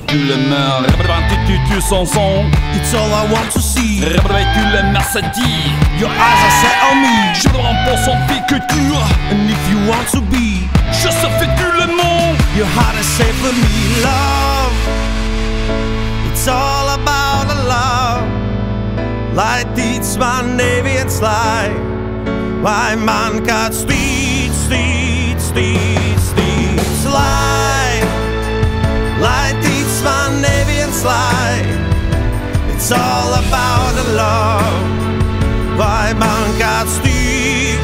Tu le meurs, tu sans son. It's all I want to see. Tu le Mercedes. Your eyes are set on me. Je le remporte sans piqûre. And if you want to be, je sais que tu le mens. your heart is safe for me, love. It's all about the love. Light eats my navy and slide. Why man can't steed, slide. Light eats my navy and slide. It's all about the love. Why man can't steed.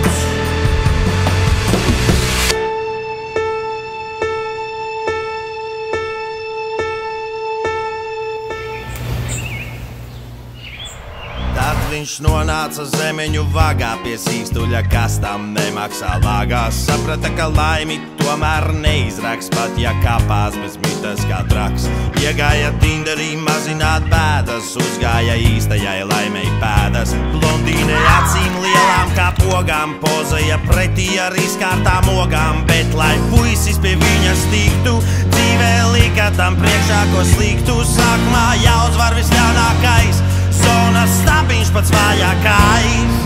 Tad viņš nonāca zemeņu vagā pie sīkstuļa kastām nemaksā lāgās. Saprata, ka laimi tomēr neizraks, pat ja kāpās bez mitas kā draks. Iegāja Tinderī mazināt bēdas, uzgāja īstajai laimei pēdas. Blondīne acīm lielām kā pogām, pozoja pretī ar izkārtām ogām. Bet lai puisis pie viņas tiktu, dzīvē lika tam priekšā ko sliktu. Sākumā jāuzvar visļaunākais, zonas stabiņš pats vājākais.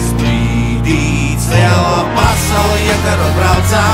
Strīdīts lielo pasauli iekarot braucā.